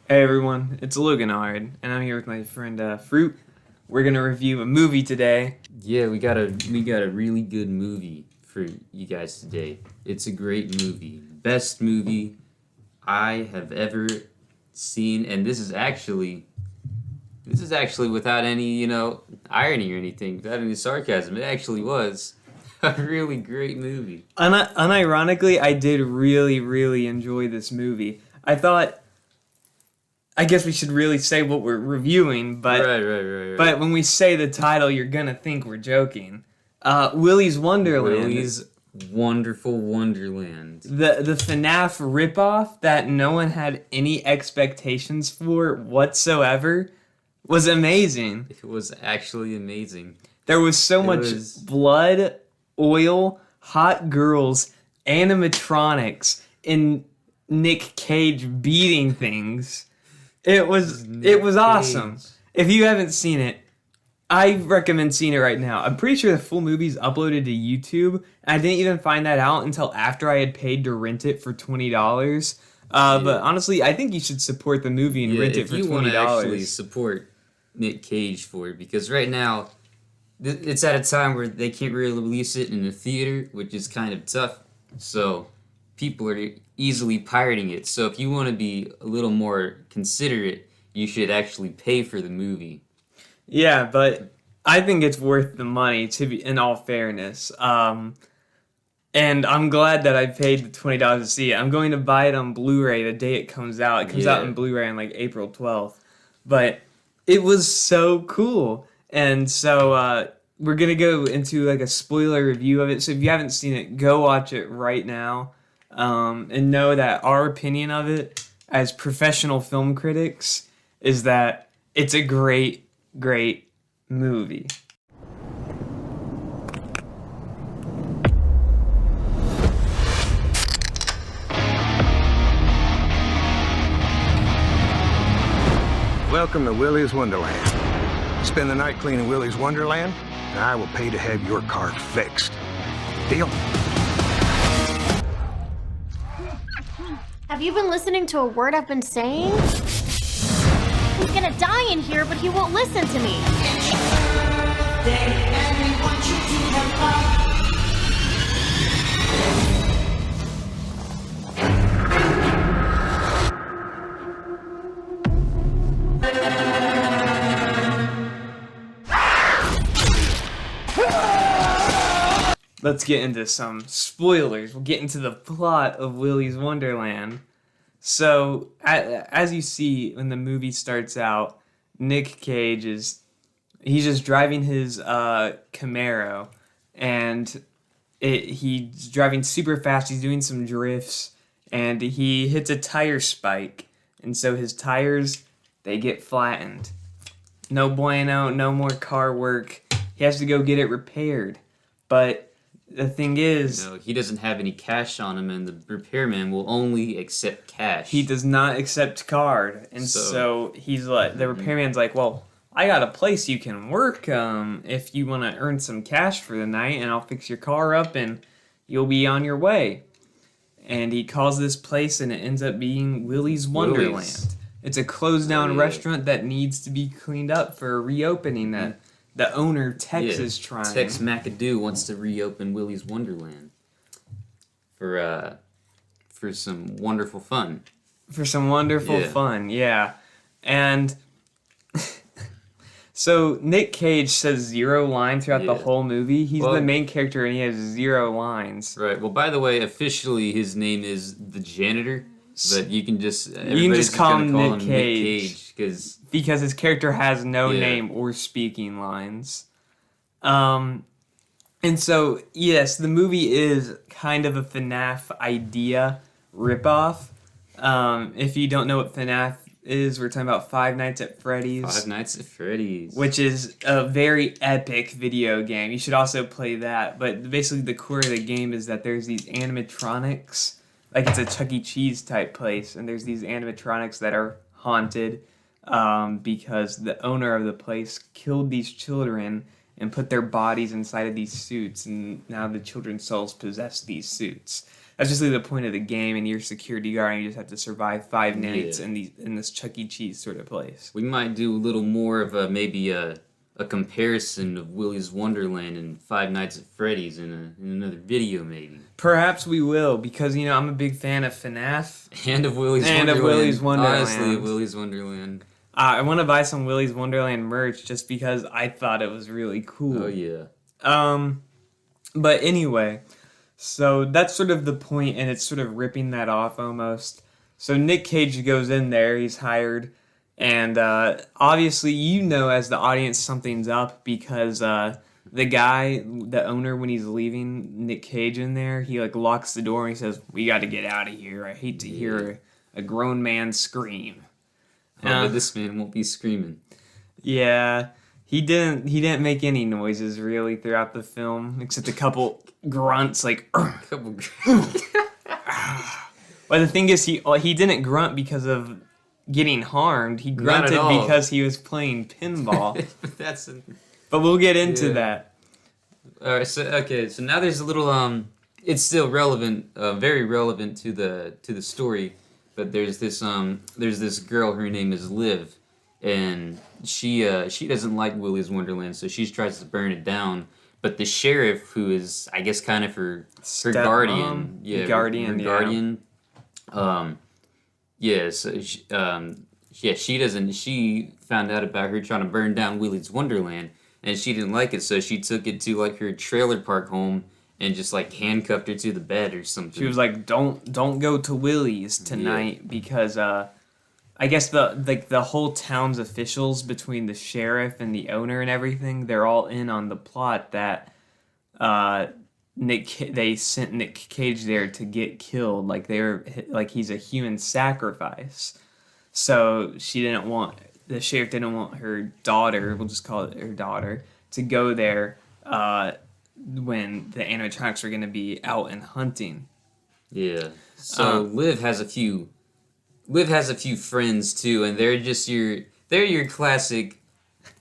Hey everyone, it's Logan Allred, and I'm here with my friend Fruit. We're gonna review a movie today. Yeah, we got a really good movie for you guys today. It's a great movie, best movie I have ever seen, and this is actually without any irony or anything, without any sarcasm. It actually was a really great movie. Unironically, I did really, really enjoy this movie. I guess we should really say what we're reviewing, but Right. when we say the title, you're gonna think we're joking. Willy's Wonderland. Willy's Wonderful Wonderland. The FNAF ripoff that no one had any expectations for whatsoever was amazing. It was actually amazing. There was so It much was blood, oil, hot girls, animatronics, and Nick Cage beating things. It was awesome. Cage. If you haven't seen it, I recommend seeing it right now. I'm pretty sure the full movie's uploaded to YouTube. And I didn't even find that out until after I had paid to rent it for $20. But honestly, I think you should support the movie and rent it If for you want to actually $20. support Nick Cage for it, because right now it's at a time where they can't really release it in the theater, which is kind of tough. So people are easily pirating it. So if you want to be a little more considerate, you should actually pay for the movie. Yeah, but I think it's worth the money to be, in all fairness. And I'm glad that I paid the $20 to see it. I'm going to buy it on Blu-ray the day it comes out. It comes out Yeah. on Blu-ray on like April 12th. But it was so cool. And so we're going to go into like a spoiler review of it. So if you haven't seen it, go watch it right now. And know that our opinion of it as professional film critics is that it's a great, great movie. Welcome to Willy's Wonderland. Spend the night cleaning Willy's Wonderland, and I will pay to have your car fixed. Deal? Have you been listening to a word I've been saying? He's gonna die in here, but he won't listen to me. Let's get into some spoilers. We'll get into the plot of Willy's Wonderland. So, as you see when the movie starts out, Nick Cage he's just driving his Camaro, and he's driving super fast. He's doing some drifts, and he hits a tire spike, and so his tires, they get flattened. No bueno, no more car work. He has to go get it repaired. But the thing is, He doesn't have any cash on him, and the repairman will only accept cash. he does not accept card. And so he's like, the repairman's like, well, I got a place you can work if you want to earn some cash for the night, and I'll fix your car up and you'll be on your way. And he calls this place, and it ends up being Willy's Wonderland. Willy's. It's a closed down Yeah. restaurant that needs to be cleaned up for a reopening that the owner, Tex, is trying. Tex McAdoo wants to reopen Willy's Wonderland for some wonderful fun. For some wonderful Yeah. fun, yeah. And so Nick Cage says zero lines throughout the Yeah. whole movie. He's Well- the main character and he has zero lines. Right. Well, by the way, officially his name is the janitor, but you can just call him Nick Nick Cage. Cage because Because his character has no Yeah. name or speaking lines. And so, yes, the movie is kind of a FNAF idea ripoff. If you don't know what FNAF is, we're talking about Five Nights at Freddy's. Five Nights at Freddy's. Which is a very epic video game. You should also play that. But basically the core of the game is that there's these animatronics. Like it's a Chuck E. Cheese type place. And there's these animatronics that are haunted because the owner of the place killed these children and put their bodies inside of these suits. And now the children's souls possess these suits. that's just like the point of the game, and you're a security guard, and you just have to survive 5 nights in this Chuck E. Cheese sort of place. We might do a little more of maybe a comparison of Willy's Wonderland and Five Nights at Freddy's in another video, maybe. Perhaps we will, because I'm a big fan of FNAF And of Willy's and Wonderland. of Willy's Wonderland. Honestly, Willy's Wonderland. I want to buy some Willy's Wonderland merch just because I thought it was really cool. Oh yeah. But anyway, so that's sort of the point, and it's sort of ripping that off almost. So Nick Cage goes in there, he's hired, and obviously as the audience something's up because the guy, the owner, when he's leaving Nick Cage in there, he like locks the door and he says, "We got to get out of here. I hate to hear a grown man scream." But this man won't be screaming. Yeah. He didn't make any noises really throughout the film, except a couple grunts like. Couple. But the thing is, he didn't grunt because of getting harmed. He grunted because he was playing pinball. But we'll get into that. All right. So now there's a little It's still relevant, very relevant to the story. But there's this girl. Her name is Liv. And she doesn't like Willy's Wonderland, so she tries to burn it down. But the sheriff, who is, I guess, kind of her guardian, her guardian. She doesn't. She found out about her trying to burn down Willy's Wonderland, and she didn't like it, so she took it to like her trailer park home and just like handcuffed her to the bed or something. She was like, "Don't go to Willy's tonight," because I guess the whole town's officials, between the sheriff and the owner and everything, they're all in on the plot that they sent Nick Cage there to get killed, like he's a human sacrifice. So the sheriff didn't want her daughter, we'll just call it her daughter, to go there when the animatronics are going to be out and hunting. Yeah. So Liv has a few friends too, and they're your classic.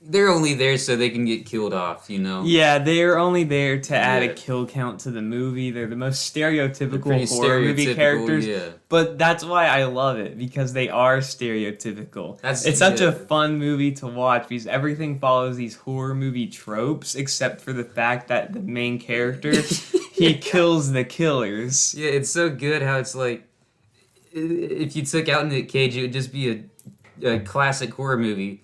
They're only there so they can get killed off, Yeah, they're only there to add a kill count to the movie. They're the most stereotypical horror movie characters. Yeah. But that's why I love it, because they are stereotypical. It's such a fun movie to watch because everything follows these horror movie tropes, except for the fact that the main character, he kills the killers. Yeah, it's so good how it's like, if you took out Nick Cage, it would just be a classic horror movie.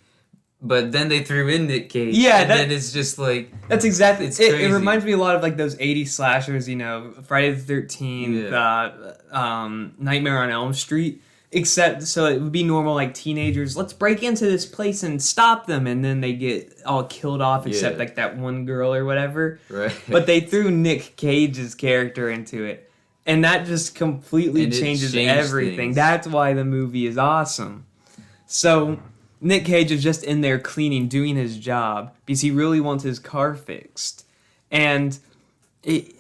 But then they threw in Nick Cage. Yeah, then it's just like... That's exactly... It reminds me a lot of like those 80s slashers, Friday the 13th, Nightmare on Elm Street. Except, so it would be normal, like, teenagers, let's break into this place and stop them. And then they get all killed off, except like that one girl or whatever. Right. But they threw Nick Cage's character into it. And that just completely changes everything. Things. That's why the movie is awesome. So... Nick Cage is just in there cleaning, doing his job, because he really wants his car fixed. And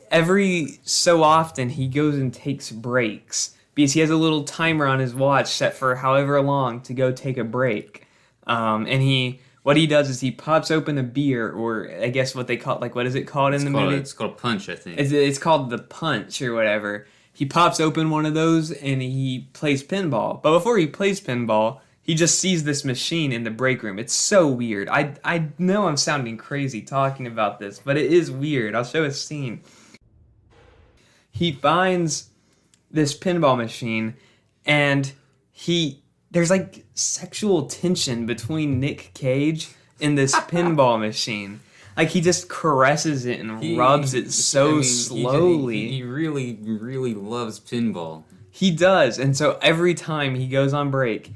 every so often, he goes and takes breaks, because he has a little timer on his watch set for however long to go take a break. And what he does is he pops open a beer, or I guess what they call, what is it called in the movie? It's called a punch, I think. It's called the punch or whatever. He pops open one of those, and he plays pinball. But before he plays pinball... he just sees this machine in the break room. It's so weird. I know I'm sounding crazy talking about this, but it is weird. I'll show a scene. He finds this pinball machine, and there's like sexual tension between Nick Cage and this pinball machine. Like, he just caresses it and rubs it slowly. He really, really loves pinball. He does, and so every time he goes on break...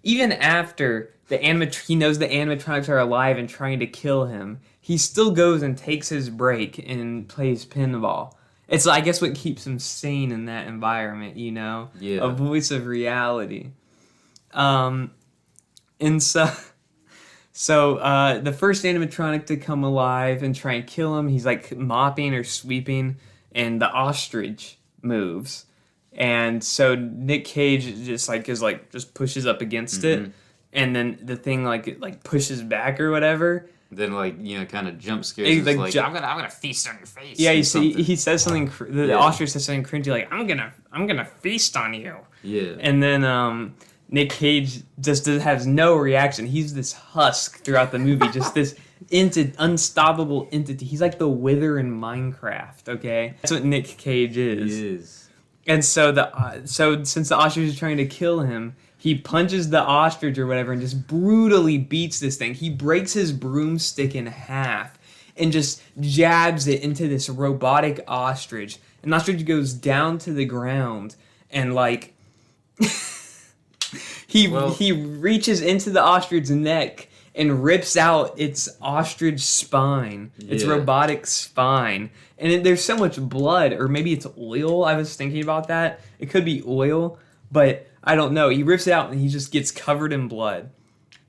even after he knows the animatronics are alive and trying to kill him, he still goes and takes his break and plays pinball. It's, I guess, what keeps him sane in that environment, Yeah. A voice of reality. And so the first animatronic to come alive and try and kill him, he's like mopping or sweeping, and the ostrich moves. And so Nick Cage just pushes up against it, and then the thing like pushes back or whatever, Then like kind of jump scares. He, us, like, like I'm gonna feast on your face. Yeah, or he something. says something. The ostrich says something cringy, like I'm gonna feast on you. Yeah. And then Nick Cage just has no reaction. He's this husk throughout the movie, just this unstoppable entity. He's like the Wither in Minecraft. Okay, that's what Nick Cage is. He is. And so since the ostrich is trying to kill him, he punches the ostrich or whatever and just brutally beats this thing. He breaks his broomstick in half and just jabs it into this robotic ostrich. And the ostrich goes down to the ground and like he reaches into the ostrich's neck and rips out its ostrich spine, its robotic spine. And there's so much blood, or maybe it's oil. I was thinking about that. It could be oil, but I don't know. He rips it out and he just gets covered in blood.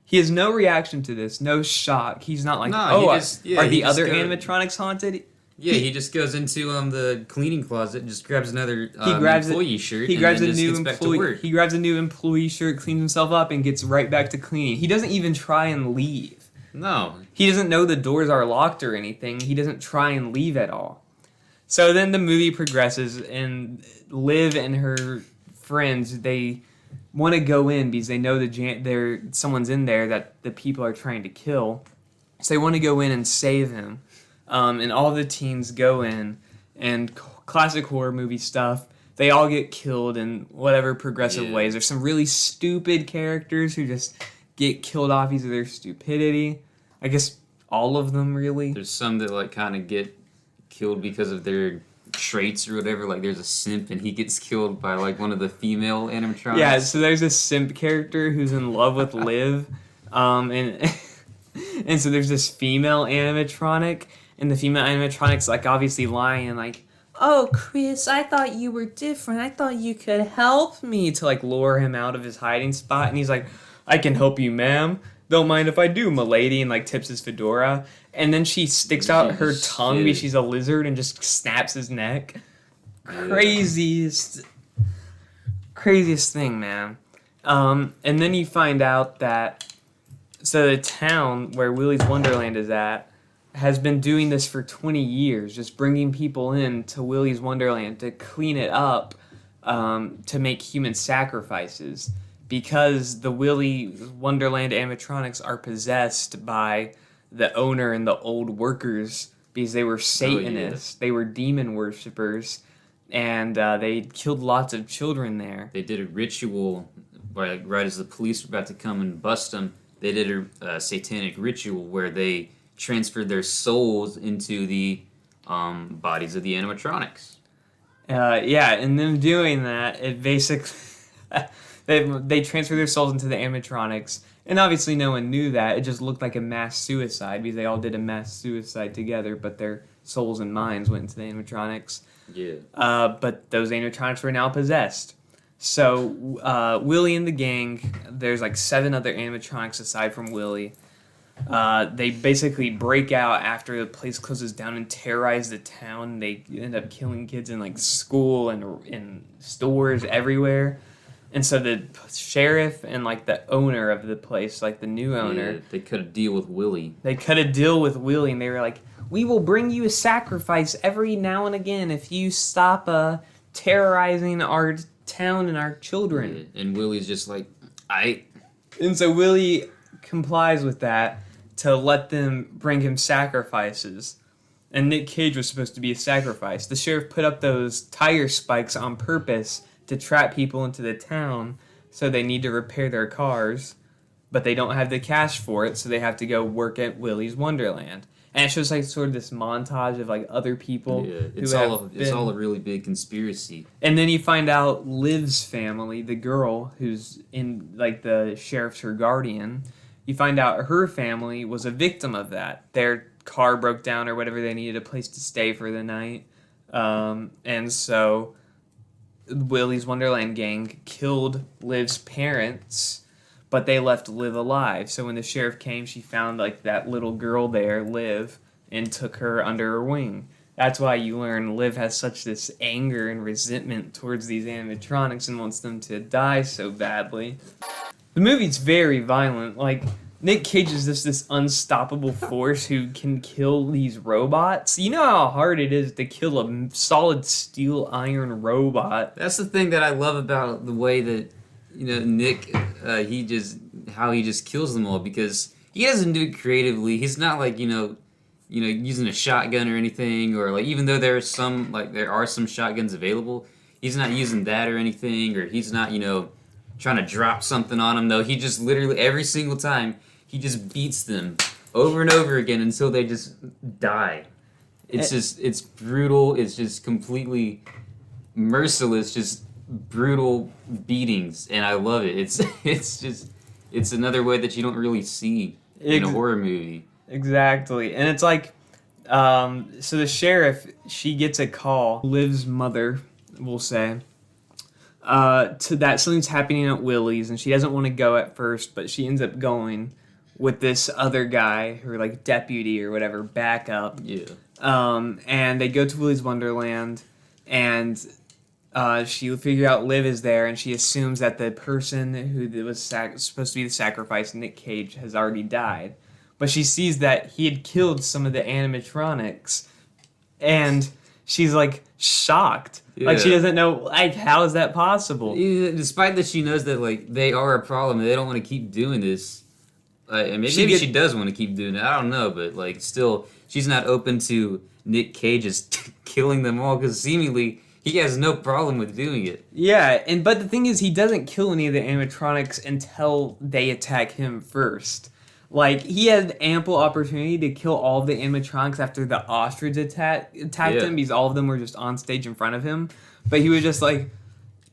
He has no reaction to this, no shock. He's not like, are the other animatronics haunted? Yeah, he just goes into the cleaning closet and just grabs another employee shirt. He grabs a new employee. He grabs a new employee shirt, cleans himself up, and gets right back to cleaning. He doesn't even try and leave. No. He doesn't know the doors are locked or anything. He doesn't try and leave at all. So then the movie progresses, and Liv and her friends, they want to go in because they know someone's in there that the people are trying to kill. So they want to go in and save him. And all the teens go in, and classic horror movie stuff, they all get killed in whatever progressive ways. There's some really stupid characters who just get killed off because of their stupidity. I guess all of them, really. There's some that like kind of get killed because of their traits or whatever. Like there's a simp and he gets killed by like one of the female animatronics. Yeah, so there's a simp character who's in love with Liv, and so there's this female animatronic, and the female animatronic's like obviously lying and like, oh Chris, I thought you were different. I thought you could help me, to like lure him out of his hiding spot. And he's like, I can help you, ma'am. Don't mind if I do, m'lady, and like tips his fedora. And then she sticks out her tongue because she's a lizard and just snaps his neck. Craziest thing, man. And then you find out that the town where Willy's Wonderland is at has been doing this for 20 years, just bringing people in to Willy's Wonderland to clean it up, to make human sacrifices. Because the Willy Wonderland animatronics are possessed by the owner and the old workers because they were Satanists. They were demon worshippers, and they killed lots of children there. They did a ritual, right as the police were about to come and bust them. They did a satanic ritual where they transferred their souls into the bodies of the animatronics. And them doing that, it basically... They transfer their souls into the animatronics, and obviously no one knew that. It just looked like a mass suicide because they all did a mass suicide together, but their souls and minds went into the animatronics. Yeah. But those animatronics were now possessed. So Willy and the gang, there's like 7 other animatronics aside from Willy. They basically break out after the place closes down and terrorize the town. They end up killing kids in like school and in stores everywhere. And so the sheriff and like the owner of the place, like the new owner, they cut a deal with Willy. They cut a deal with Willy, and they were like, "We will bring you a sacrifice every now and again if you stop terrorizing our town and our children." Yeah, and Willy's just like, And so Willy complies with that to let them bring him sacrifices. And Nick Cage was supposed to be a sacrifice. The sheriff put up those tire spikes on purpose to trap people into the town, so they need to repair their cars, but they don't have the cash for it, so they have to go work at Willy's Wonderland. And it's just like sort of this montage of like other people. Yeah, it's all a really big conspiracy. And then you find out Liv's family, the girl who's in like the sheriff's her guardian. You find out her family was a victim of that. Their car broke down or whatever. They needed a place to stay for the night, and so Willy's Wonderland gang killed Liv's parents, but they left Liv alive. So when the sheriff came, she found like that little girl there, Liv, and took her under her wing. That's why you learn Liv has such this anger and resentment towards these animatronics and wants them to die so badly. The movie's very violent. Like, Nick Cage is just this unstoppable force who can kill these robots. You know how hard it is to kill a solid steel iron robot. That's the thing that I love about the way that Nick he just kills them all, because he doesn't do it creatively. He's not like using a shotgun or anything, or like, even though there are some shotguns available, he's not using that or anything, or he's not trying to drop something on them. Though he just literally every single time he just beats them over and over again until they just die. It's brutal. It's just completely merciless, just brutal beatings, and I love it. It's another way that you don't really see in a horror movie. Exactly. And it's like, so the sheriff, she gets a call, Liv's mother, we'll say, to that something's happening at Willy's, and she doesn't want to go at first, but she ends up going with this other guy, her like deputy or whatever, backup. Yeah. And they go to Willy's Wonderland, and she figures out Liv is there, and she assumes that the person who was supposed to be the sacrifice, Nick Cage, has already died. But she sees that he had killed some of the animatronics, and she's like shocked. Yeah. Like, she doesn't know, like, how is that possible? Yeah, despite that she knows that like they are a problem, and they don't want to keep doing this. And maybe she does want to keep doing it. I don't know, but like still, she's not open to Nick Cage's killing them all, because seemingly he has no problem with doing it. Yeah, but the thing is, he doesn't kill any of the animatronics until they attack him first. Like, he had ample opportunity to kill all the animatronics after the ostrich attacked him, because all of them were just on stage in front of him. But he was just like,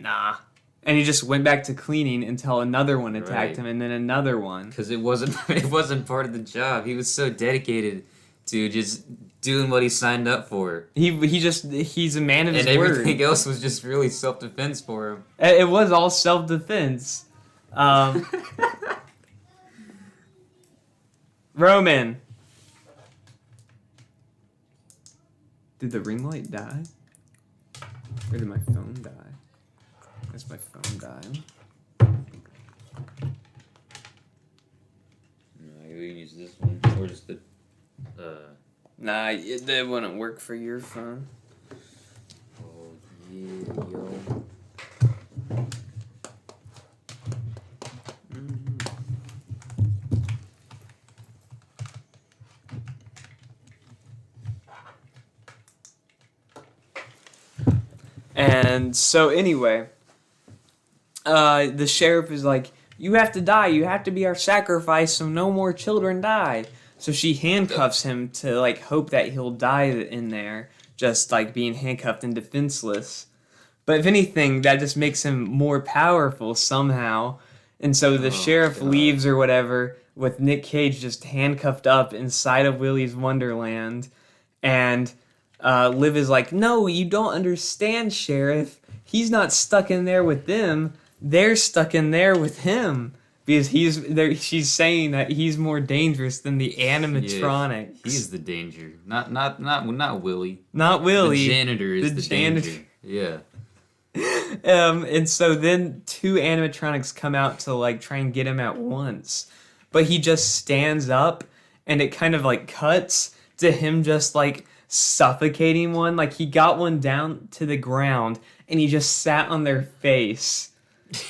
nah. And he just went back to cleaning until another one attacked him, and then another one. Because it wasn't part of the job. He was so dedicated to just doing what he signed up for. He's a man of his word. And everything else was just really self-defense for him. It was all self-defense. Roman. Did the ring light die? Or did my phone die? Guess my phone died. No, you can use this one. Or just the... Nah, it wouldn't work for your phone. Oh, yeah, yo. And so anyway, the sheriff is like, you have to die. You have to be our sacrifice so no more children die. So she handcuffs him to like hope that he'll die in there, just like being handcuffed and defenseless. But if anything, that just makes him more powerful somehow. And so the sheriff leaves or whatever with Nick Cage just handcuffed up inside of Willy's Wonderland. And Liv is like, no, you don't understand, Sheriff. He's not stuck in there with them. They're stuck in there with him. Because she's saying that he's more dangerous than the animatronics. Yeah, he's the danger. Not Willy. Not Willy. The janitor is the danger. Yeah. And so then two animatronics come out to like try and get him at once. But he just stands up, and it kind of like cuts to him just like suffocating one. Like, he got one down to the ground and he just sat on their face.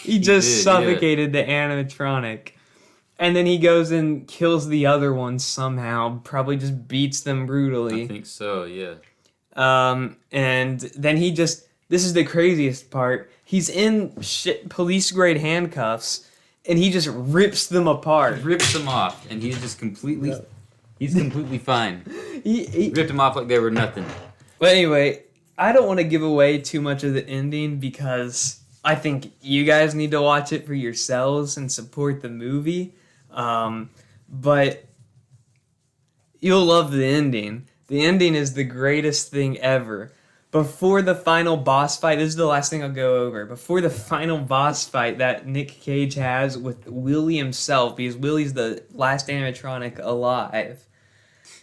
He just suffocated the animatronic. And then he goes and kills the other one somehow. Probably just beats them brutally. I think so, yeah. And then he just... This is the craziest part. He's in police-grade handcuffs, and he just rips them apart. Rips them off, and he's just completely... Yeah. He's completely fine. He ripped them off like they were nothing. But anyway, I don't want to give away too much of the ending, because I think you guys need to watch it for yourselves and support the movie. But you'll love the ending. The ending is the greatest thing ever. Before the final boss fight, this is the last thing I'll go over. Before the final boss fight that Nick Cage has with Willy himself, because Willy's the last animatronic alive,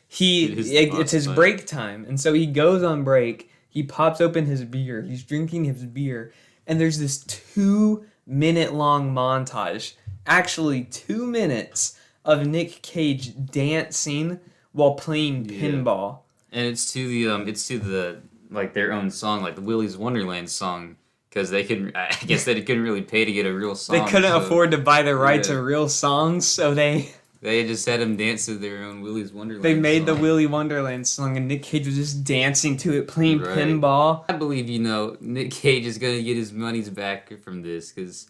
it's his break time. And so he goes on break, he pops open his beer, he's drinking his beer, and there's this 2-minute long montage, actually 2 minutes, of Nick Cage dancing while playing pinball. And it's to the like their own song, like the Willy's Wonderland song, because they couldn't. I guess they couldn't really pay to get a real song. They couldn't so, afford to buy the rights of real songs, so they just had him dance to their own Willy's Wonderland. They made song. the Willy Wonderland song, and Nick Cage was just dancing to it, playing Right. pinball. I believe Nick Cage is gonna get his money's back from this because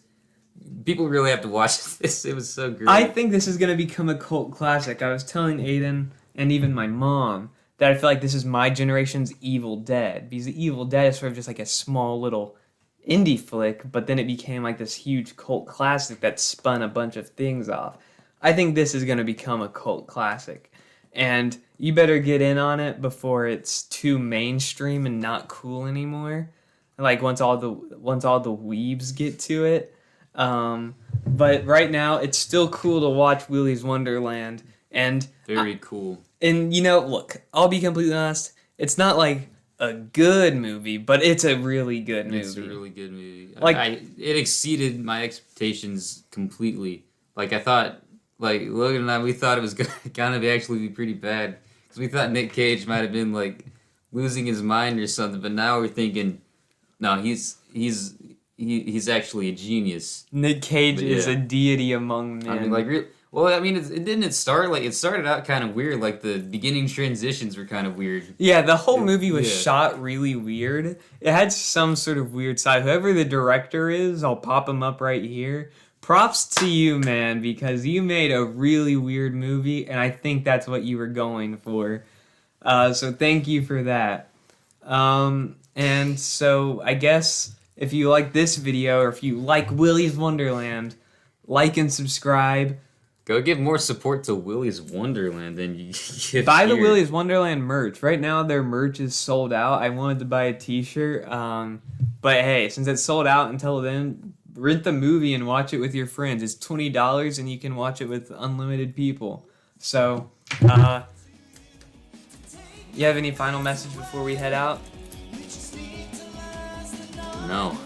people really have to watch this. It was so great. I think this is gonna become a cult classic. I was telling Aiden and even my mom that I feel like this is my generation's Evil Dead, because the Evil Dead is sort of just like a small little indie flick, but then it became like this huge cult classic that spun a bunch of things off. I think this is gonna become a cult classic, and you better get in on it before it's too mainstream and not cool anymore. Like once all the weebs get to it. But right now, it's still cool to watch Willy's Wonderland, and very cool. And look, I'll be completely honest. It's not like a good movie, but it's a really good movie. It's a really good movie. Like it exceeded my expectations completely. Like I thought, like Logan and I, we thought it was gonna be actually be pretty bad because we thought Nick Cage might have been like losing his mind or something. But now we're thinking, no, he's actually a genius. Nick Cage is a deity among men. I mean, like, it started out kind of weird. Like the beginning transitions were kind of weird. Yeah, the whole movie was shot really weird. It had some sort of weird side. Whoever the director is, I'll pop him up right here. Props to you, man, because you made a really weird movie, and I think that's what you were going for. So thank you for that. And so I guess if you like this video, or if you like Willy's Wonderland, like and subscribe. Go give more support to Willy's Wonderland than you give Buy the here. Willy's Wonderland merch. Right now, their merch is sold out. I wanted to buy a t-shirt, but hey, since it's sold out until then, rent the movie and watch it with your friends. It's $20, and you can watch it with unlimited people. So, you have any final message before we head out? No.